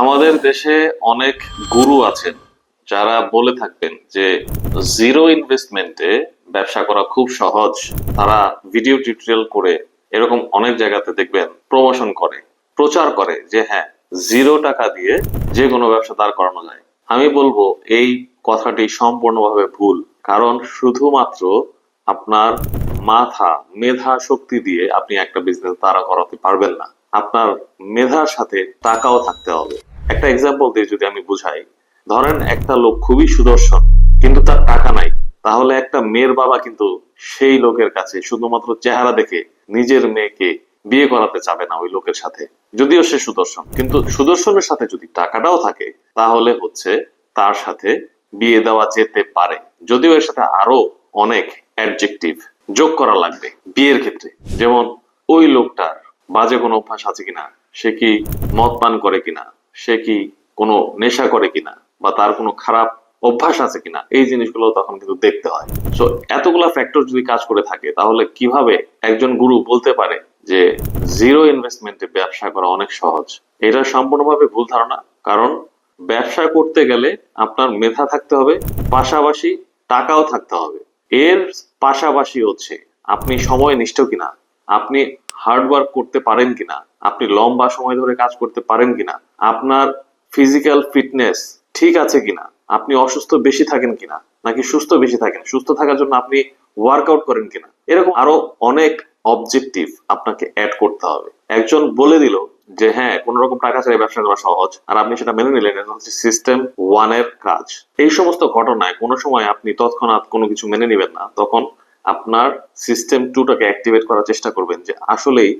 আমাদের দেশে অনেক গুরু আছেন যারা বলে থাকবেন যে জিরো ইনভেস্টমেন্টে ব্যবসা করা খুব সহজ। তারা ভিডিও টিউটোরিয়াল করে এরকম অনেক জায়গাতে দেখবেন প্রমোশন করে, প্রচার করে যে হ্যাঁ, জিরো টাকা দিয়ে যে কোনো ব্যবসা দাঁড় করানো যায়। আমি বলবো এই কথাটি সম্পূর্ণভাবে ভুল। কারণ শুধুমাত্র আপনার মাথা, মেধা শক্তি দিয়ে আপনি একটা বিজনেস দাঁড়া করাতে পারবেন না। আপনার মেধার সাথে টাকাও থাকতে হবে। একটা এক্সাম্পল দিয়ে যদি আমি বুঝাই, ধরেন একটা লোক খুবই সুদর্শন কিন্তু তার টাকা নাই, তাহলে একটা মেয়ের বাবা কিন্তু সেই লোকের কাছে শুধুমাত্র চেহারা দেখে নিজের মেয়েকে বিয়ে করাতে চাবে না ওই লোকের সাথে। যদিও সে সুদর্শন, কিন্তু সুদর্শনের সাথে যদি টাকাটাও থাকে তাহলে হচ্ছে তার সাথে বিয়ে দেওয়া যেতে পারে। যদিও এর সাথে আরো অনেক অ্যাডজেক্টিভ যোগ করা লাগবে বিয়ের ক্ষেত্রে। যেমন ওই লোকটার বাজে কোনো অভ্যাস আছে কিনা, সে কি মদ পান করে কিনা, সে কি কোনো নেশা করে কিনা, বা তার কোনো খারাপ অভ্যাস আছে কিনা, এই জিনিসগুলো তখন কিন্তু দেখতে হয়। সো এতগুলা ফ্যাক্টর যদি কাজ করে থাকে তাহলে কিভাবে একজন গুরু বলতে পারে যে জিরো ইনভেস্টমেন্টে ব্যবসা করা অনেক সহজ? এটা সম্পূর্ণভাবে ভুল ধারণা। কারণ ব্যবসা করতে গেলে আপনার মেধা থাকতে হবে, পাশাপাশি টাকাও থাকতে হবে। এর পাশাপাশি হচ্ছে আপনি সময়নিষ্ঠ কিনা, আপনি হার্ড ওয়ার্ক করতে পারেন কিনা, আপনি লম্বা সময় ধরে কাজ করতে পারেন কিনা, আপনার ফিজিক্যাল ফিটনেস ঠিক আছে কিনা, আপনি অসুস্থ বেশি থাকেন কিনা নাকি সুস্থ বেশি থাকেন, সুস্থ থাকার জন্য আপনি ওয়ার্কআউট করেন কিনা, এরকম আরো অনেক অবজেক্টিভ আপনাকে অ্যাড করতে হবে। একজন বলে দিল যে হ্যাঁ, কোন রকম টাকা ছাড়াই ব্যবসা করা সহজ, আর আপনি সেটা মেনে নিলেন, এটা হচ্ছে সিস্টেম ওয়ান এর কাজ। এই সমস্ত ঘটনায় কোনো সময় আপনি তৎক্ষণাৎ কোনো কিছু মেনে নিবেন না। তখন আপনার সিস্টেম টুটাকে অ্যাক্টিভেট করার চেষ্টা করবেন যে আসলেই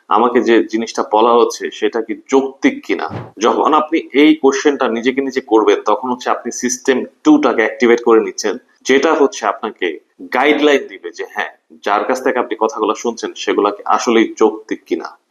আমাকে যে জিনিসটা বলা হচ্ছে সেটা কি যৌক্তিক কিনা। যখন আপনি এই কোশ্চেনটা নিজেকে নিজে করবেন তখন হচ্ছে আপনি সিস্টেম টুটাকে অ্যাক্টিভেট করে নিচ্ছেন, যেটা হচ্ছে আপনাকে গাইডলাইন দিবে যে হ্যাঁ, যার কাছ থেকে আপনি কথাগুলো শুনছেন সেগুলা কি আসলেই যৌক্তিক কিনা।